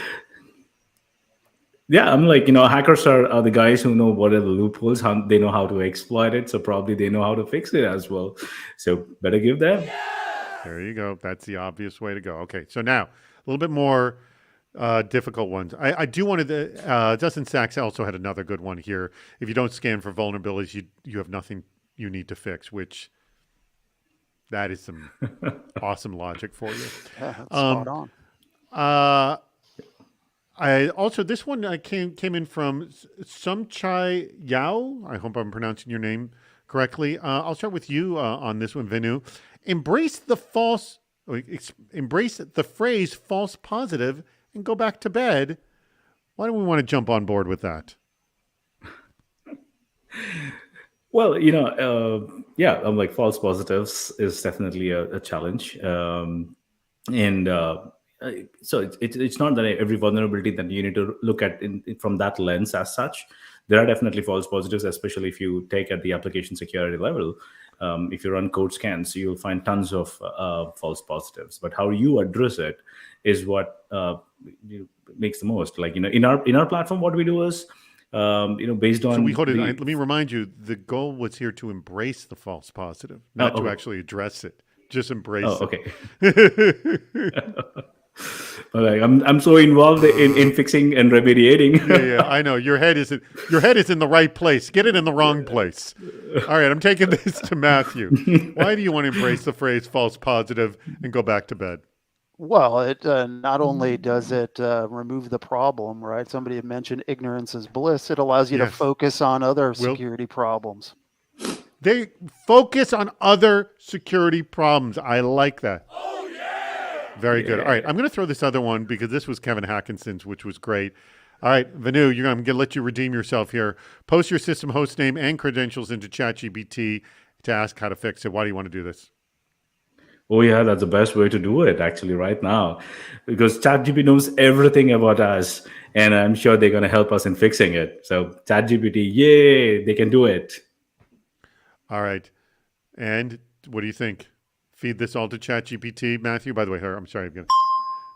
Yeah, I'm hackers are the guys who know what are the loopholes. They know how to exploit it, so probably they know how to fix it as well. So better give them. There you go. That's the obvious way to go. Okay, so now a little bit more difficult ones. I do want to. Dustin Sachs also had another good one here. If you don't scan for vulnerabilities, you have nothing you need to fix. Which that is some awesome logic for you. Yeah, that's spot on. This one came in from Sumchai Yao. I hope I'm pronouncing your name correctly. I'll start with you on this one, Vinu. Embrace the phrase false positive and go back to bed. Why do we want to jump on board with that? Well, I'm false positives is definitely a challenge. So it's not that every vulnerability that you need to look at from that lens as such. There are definitely false positives, especially if you take at the application security level. If you run code scans, you'll find tons of false positives. But how you address it is what makes the most. In our platform, what we do is based on. So let me remind you, the goal was here to embrace the false positive, not to actually address it. Just embrace it. Okay. I'm so involved in fixing and remediating. Yeah, I know. Your head is in the right place. Get it in the wrong place. All right, I'm taking this to Matthew. Why do you want to embrace the phrase false positive and go back to bed? Well, it not only does it remove the problem, right? Somebody had mentioned ignorance is bliss. It allows you to focus on other security problems. They focus on other security problems. I like that. Very good. All right, I'm going to throw this other one because this was Kevin Hackinson's, which was great. All right, Vinu, I'm going to let you redeem yourself here. Post your system host name and credentials into ChatGPT to ask how to fix it. Why do you want to do this? Oh yeah, that's the best way to do it actually right now, because ChatGPT knows everything about us, and I'm sure they're going to help us in fixing it. So ChatGPT, yay, they can do it. All right. And what do you think? Feed this all to ChatGPT, Matthew. By the way, I'm sorry, I'm going to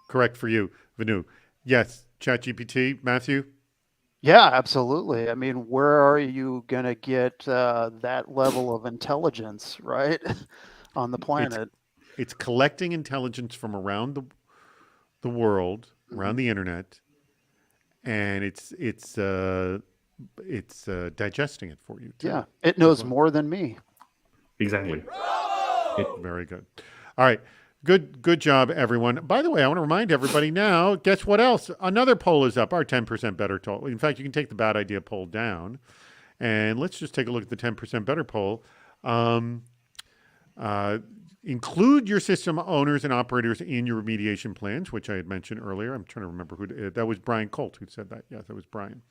correct for you, Vanu. Yes, ChatGPT, Matthew. Yeah, absolutely. I mean, where are you going to get that level of intelligence, right, on the It's planet? it's collecting intelligence from around the world, Hmm. around the internet, and it's digesting it for you too, Yeah, it as knows well. more than me. Exactly. It, Very good. All right. Good job, everyone. By the way, I want to remind everybody now, guess what else? Another poll is up, our 10% better poll. In fact, you can take the bad idea poll down. And let's just take a look at the 10% better poll. Um, uh, Include your system owners and operators in your remediation plans, which I had mentioned earlier. I'm trying to remember that was Brian Colt who said that. Yes, that was Brian.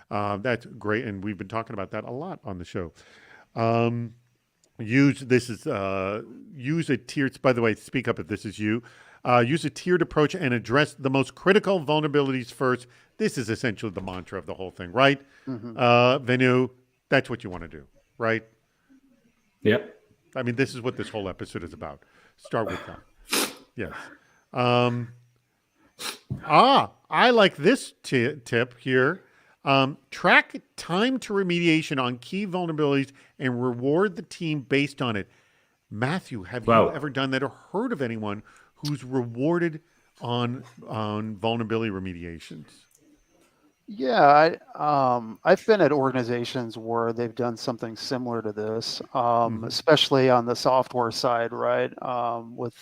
That's great. And we've been talking about that a lot on the show. Um, use a tiered. By the way, speak up if this is you. Use a tiered approach and address the most critical vulnerabilities first. This is essentially the mantra of the whole thing, right? Hmm. Venu, that's what you want to do, right? yeah. I mean, this is what this whole episode is about. Start with that. Yes. Um, I like this tip here. Track time to remediation on key vulnerabilities and reward the team based on it. Matthew, have you Wow. ever done that or heard of anyone who's rewarded on vulnerability remediations? Yeah, I've been at organizations where they've done something similar to this, Mm-hmm. especially on the software side, right? With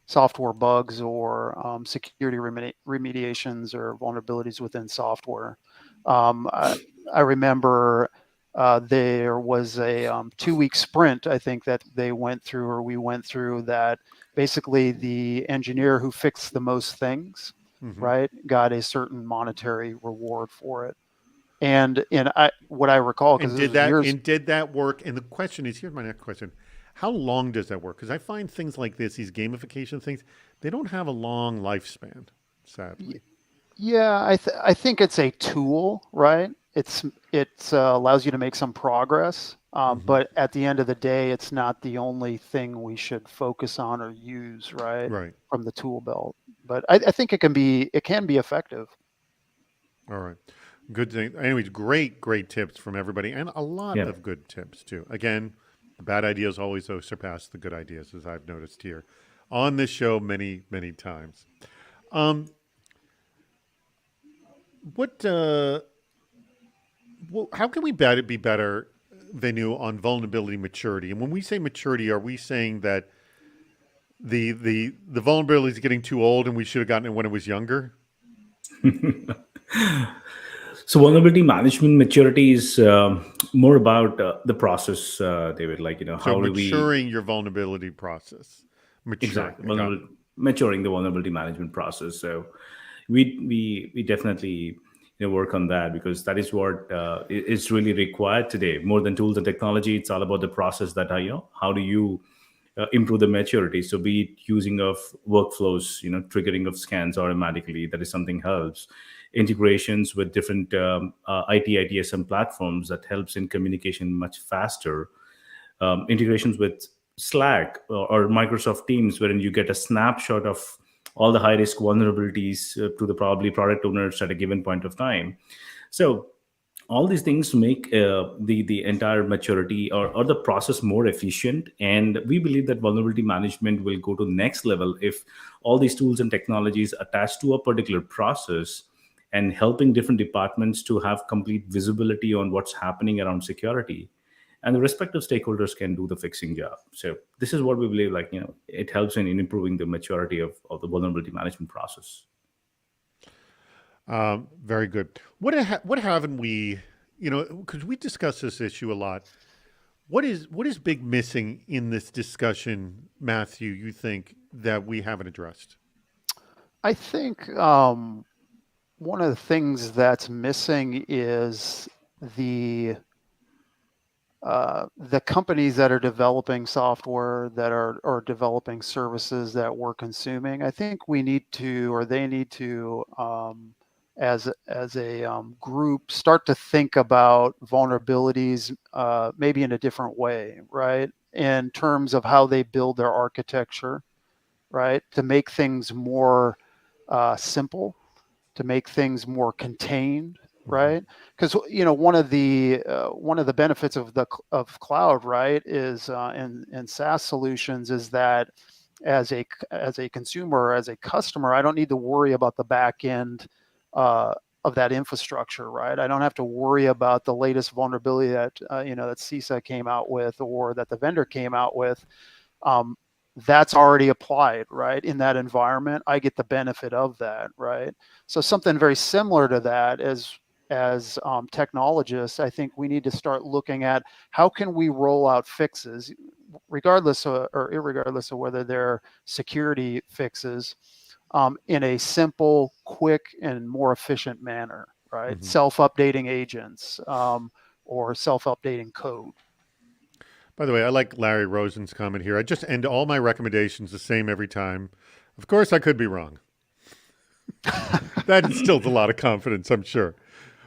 software bugs or security remediations or vulnerabilities within software. I remember there was a 2-week sprint, I think, that they went through or we went through that basically the engineer who fixed the most things, Mm-hmm. right, got a certain monetary reward for it. And what I recall, because And this did was that years. and did that work? And the question is, here's my next question: how long does that work? Because I find things like this, these gamification things, they don't have a long lifespan, y- sadly. Yeah, I think it's a tool, right? It allows you to make some progress, Mm-hmm. but at the end of the day, it's not the only thing we should focus on or use, right, Right. from the tool belt. But I think it can be effective. All right. Good thing. Anyways, great tips from everybody, and a lot Yeah. of good tips too. Again, the bad ideas always though surpass the good ideas, as I've noticed here on this show many times. Um, what? How can we be better, Venu, on vulnerability maturity? And when we say maturity, are we saying that the vulnerability is getting too old, and we should have gotten it when it was younger? So vulnerability management maturity is more about the process, David. Like, So how do we maturing your vulnerability process, maturing. exactly I got it. maturing the vulnerability management process. So we definitely work on that, because that is what is really required today. More than tools and technology, it's all about the process that how do you improve the maturity. So be it using of workflows, triggering of scans automatically, that is something helps. Integrations with different IT ITSM platforms, that helps in communication much faster. Integrations with Slack or Microsoft Teams, wherein you get a snapshot of all the high risk vulnerabilities to the probably product owners at a given point of time. So all these things make the entire maturity or the process more efficient, and we believe that vulnerability management will go to next level if all these tools and technologies attached to a particular process and helping different departments to have complete visibility on what's happening around security, and the respective stakeholders can do the fixing job. So this is what we believe, like, it helps in improving the maturity of the vulnerability management process. Very good. What haven't we? Because we discuss this issue a lot. What is big missing in this discussion, Matthew? You think that we haven't addressed? I think one of the things that's missing is the the companies that are developing software that are developing services that we're consuming, I think we need to, or they need to, as a group, start to think about vulnerabilities maybe in a different way, right? In terms of how they build their architecture, right? To make things more simple, to make things more contained, right? Because one of the benefits of cloud, right, is in SaaS solutions is that as a consumer, as a customer, I don't need to worry about the back end of that infrastructure, right? I don't have to worry about the latest vulnerability that that CISA came out with or that the vendor came out with. Um, that's already applied, right? In that environment, I get the benefit of that, right? So something very similar to that as technologists, I think we need to start looking at how can we roll out fixes, regardless or irregardless of whether they're security fixes, in a simple, quick, and more efficient manner, right? Self-updating agents or self-updating code. By the way, I like Larry Rosen's comment here. I just end all my recommendations the same every time. Of course, I could be wrong. That instills a lot of confidence, I'm sure.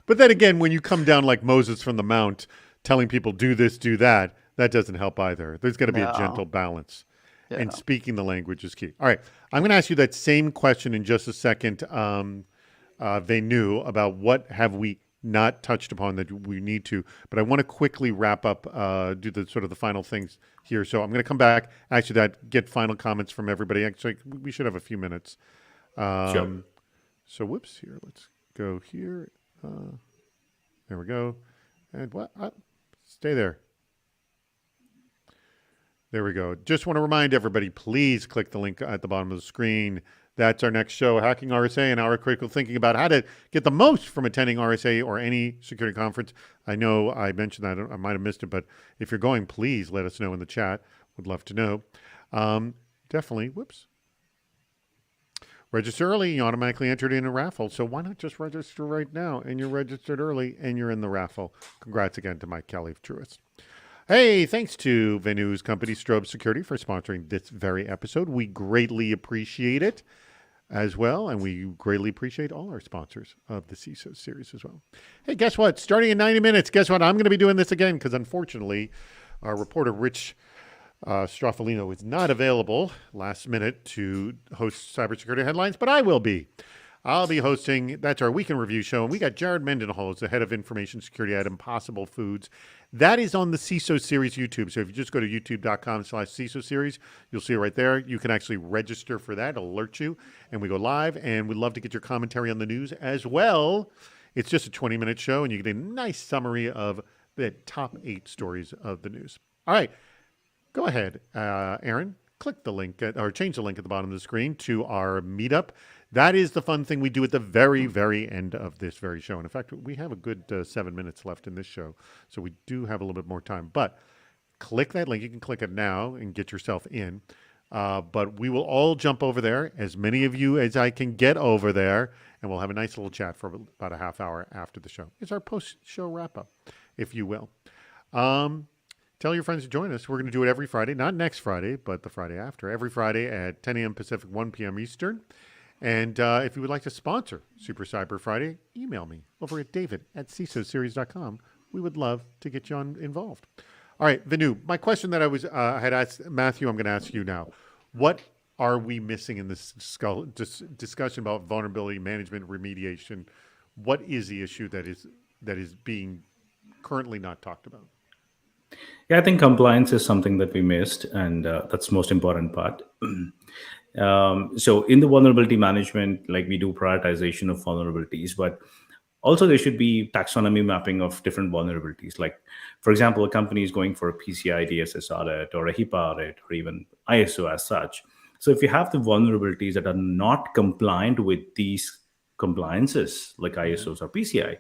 But then again, when you come down like Moses from the Mount, telling people do this, do that, that doesn't help either. There's got to be a gentle balance. Yeah. And speaking the language is key. All right. I'm going to ask you that same question in just a second, Venu, about what have we not touched upon that we need to. But I want to quickly wrap up, do the sort of the final things here. So I'm going to come back, ask you that, get final comments from everybody. Actually, we should have a few minutes. Sure. So whoops, here. Let's go here. There we go. And what? Stay there. There we go. Just want to remind everybody, please click the link at the bottom of the screen. That's our next show, Hacking RSA, and our critical thinking about how to get the most from attending RSA or any security conference. I know I mentioned that. I might have missed it, but if you're going, please let us know in the chat. Would love to know. Definitely. Whoops. Register early, you automatically entered in a raffle. So why not just register right now? And you're registered early and you're in the raffle. Congrats again to Mike Kelly of Truist. Hey, thanks to Venu's company, Strobe Security, for sponsoring this very episode. We greatly appreciate it as well. And we greatly appreciate all our sponsors of the CISO series as well. Hey, guess what? Starting in 90 minutes, guess what? I'm going to be doing this again because unfortunately, our reporter, Rich Straffolino, is not available last minute to host cybersecurity headlines, but I will be. I'll be hosting, that's our weekend review show, and we got Jared Mendenhall as the head of information security at Impossible Foods. That is on the CISO series YouTube. So if you just go to youtube.com/CISO series, you'll see it right there. You can actually register for that. It'll alert you, and we go live, and we'd love to get your commentary on the news as well. It's just a 20-minute show, and you get a nice summary of the top 8 stories of the news. All right. Go ahead, Aaron, click the link or change the link at the bottom of the screen to our meetup. That is the fun thing we do at the very, very end of this very show. And in fact, we have a good 7 minutes left in this show, so we do have a little bit more time. But click that link. You can click it now and get yourself in. But we will all jump over there, as many of you as I can get over there, and we'll have a nice little chat for about a half hour after the show. It's our post-show wrap-up, if you will. Tell your friends to join us. We're going to do it every Friday, not next Friday, but the Friday after. Every Friday at 10 a.m. Pacific, 1 p.m. Eastern. And if you would like to sponsor Super Cyber Friday, email me over at david@cisoseries.com. We would love to get you involved. All right, Venu, my question that I had asked Matthew, I'm going to ask you now. What are we missing in this discussion about vulnerability management remediation? What is the issue that is being currently not talked about? Yeah, I think compliance is something that we missed, and that's the most important part. So in the vulnerability management, like we do prioritization of vulnerabilities, but also there should be taxonomy mapping of different vulnerabilities. Like, for example, a company is going for a PCI DSS audit or a HIPAA audit or even ISO as such. So if you have the vulnerabilities that are not compliant with these compliances, like ISOs or PCI,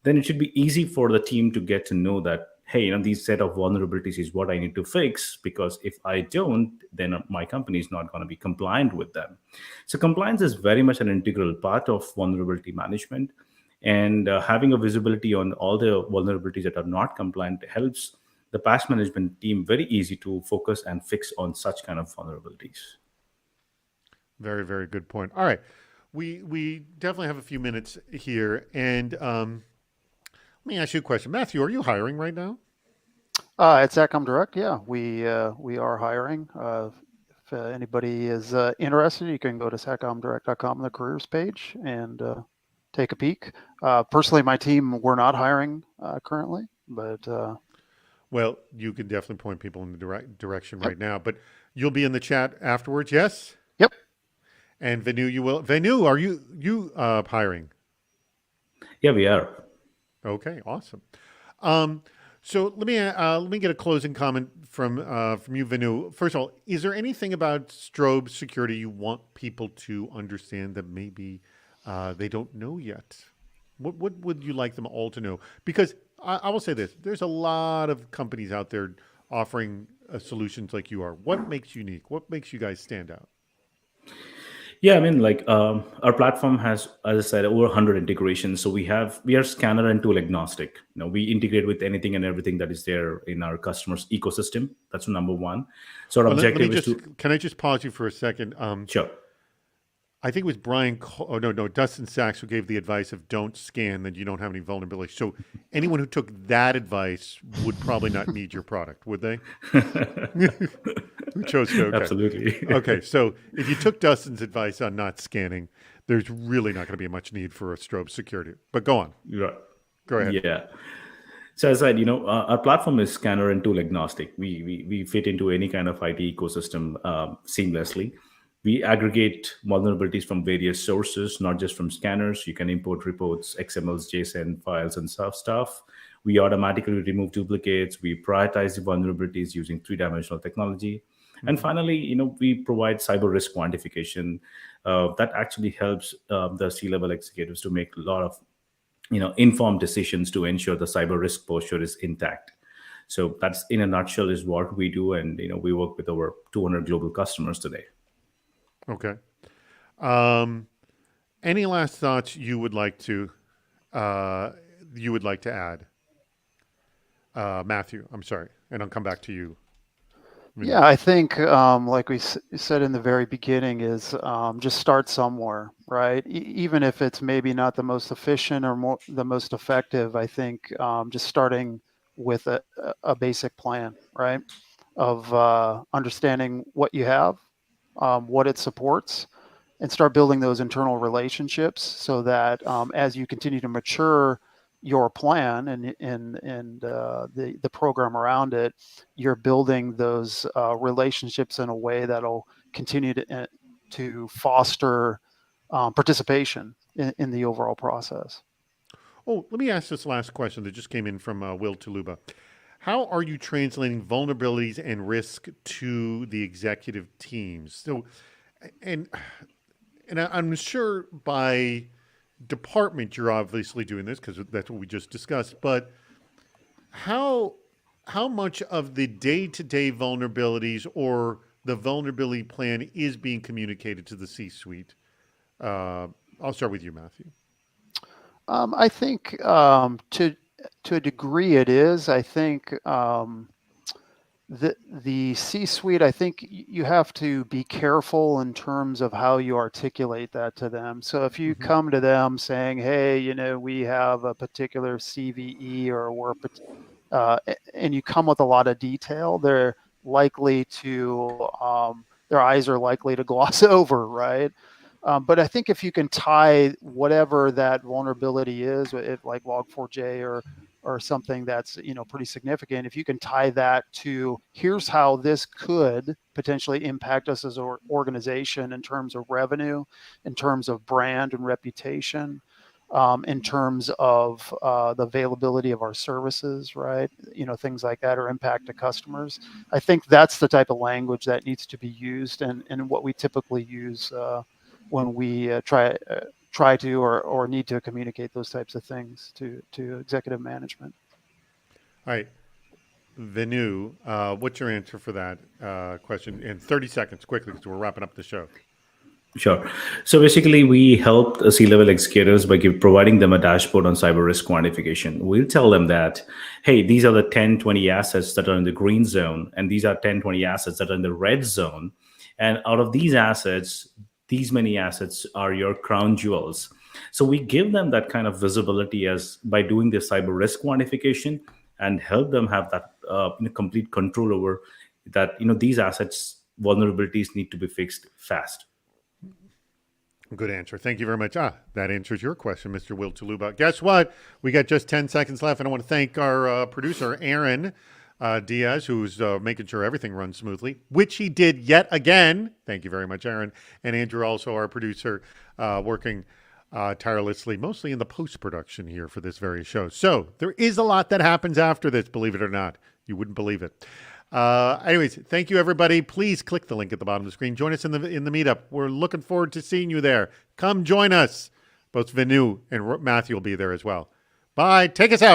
then it should be easy for the team to get to know that, hey, these set of vulnerabilities is what I need to fix, because if I don't, then my company is not going to be compliant with them. So compliance is very much an integral part of vulnerability management, and having a visibility on all the vulnerabilities that are not compliant helps the patch management team very easy to focus and fix on such kind of vulnerabilities. Very, very good point. All right. We definitely have a few minutes here. And let me ask you a question. Matthew, are you hiring right now? At Satcom Direct, yeah, we are hiring. If anybody is interested, you can go to satcomdirect.com on the careers page and take a peek. Personally, my team, we're not hiring currently, but Well, you can definitely point people in the direction right now, but you'll be in the chat afterwards, yes? yep. And Venu, you will. Venu, are you hiring? Yeah, we are. Okay, awesome. So let me get a closing comment from you, Venu. First of all, is there anything about strobe security you want people to understand that maybe they don't know yet? What would you like them all to know? Because I will say this: there's a lot of companies out there offering solutions like you are. What makes you unique? What makes you guys stand out? Yeah, I mean, like our platform has, as I said, over 100 integrations. So we are scanner and tool agnostic. We integrate with anything and everything that is there in our customers' ecosystem. That's number one. So our Let me objective is just to can I just pause you for a second? sure. I think it was Brian. Oh no, Dustin Sachs who gave the advice of don't scan, then you don't have any vulnerability. So anyone who took that advice would probably not need your product, would they? Who chose to? Okay. Absolutely. Okay, so if you took Dustin's advice on not scanning, there's really not going to be much need for a strobe security. But go on. Right. Go ahead. Yeah. So as I said, our platform is scanner and tool agnostic. We fit into any kind of IT ecosystem seamlessly. We aggregate vulnerabilities from various sources, not just from scanners. You can import reports, XMLs, JSON files, and stuff. We automatically remove duplicates. We prioritize the vulnerabilities using three-dimensional technology. And finally, we provide cyber risk quantification that actually helps the C-level executives to make a lot of informed decisions to ensure the cyber risk posture is intact. So that's in a nutshell is what we do, and we work with over 200 global customers today. Okay. Any last thoughts you would like to add, Matthew? I'm sorry, and I'll come back to you. Yeah, I think, like we said in the very beginning, is just start somewhere, right? Even if it's maybe not the most efficient or the most effective, I think just starting with a basic plan, right? Of understanding what you have, what it supports, and start building those internal relationships so that as you continue to mature your plan and the program around it, you're building those relationships in a way that'll continue to foster participation in the overall process. Oh, let me ask this last question that just came in from Will Tuluba. How are you translating vulnerabilities and risk to the executive teams? So, and I'm sure by department you're obviously doing this because that's what we just discussed. But how much of the day-to-day vulnerabilities or the vulnerability plan is being communicated to the C-suite? I'll start with you, Matthew. I think to a degree it is. I think the C-suite, I think you have to be careful in terms of how you articulate that to them. So if you come to them saying, "Hey, we have a particular CVE and you come with a lot of detail, they're likely to their eyes are likely to gloss over, right? But I think if you can tie whatever that vulnerability is, like Log4j or something that's pretty significant, if you can tie that to here's how this could potentially impact us as an organization in terms of revenue, in terms of brand and reputation, in terms of the availability of our services, right? Things like that, or impact to customers. I think that's the type of language that needs to be used, and what we typically use when we try to or need to communicate those types of things to executive management. All right. Venu, what's your answer for that question? In 30 seconds, quickly, because we're wrapping up the show. Sure. So basically, we help C-level executives by providing them a dashboard on cyber risk quantification. We'll tell them that, hey, these are the 10, 20 assets that are in the green zone, and these are 10, 20 assets that are in the red zone. And out of these assets, these many assets are your crown jewels. So we give them that kind of visibility as by doing the cyber risk quantification and help them have that complete control over that. These assets vulnerabilities need to be fixed fast. Good answer. Thank you very much. That answers your question, Mr. Will Tuluba. Guess what? We got just 10 seconds left, and I want to thank our producer, Aaron Diaz, who's making sure everything runs smoothly, which he did yet again. Thank you very much, Aaron. And Andrew, also our producer, working tirelessly, mostly in the post-production here for this very show. So there is a lot that happens after this, believe it or not. You wouldn't believe it. Anyways, thank you, everybody. Please click the link at the bottom of the screen. Join us in the meetup. We're looking forward to seeing you there. Come join us. Both Vinu and Matthew will be there as well. Bye. Take us out.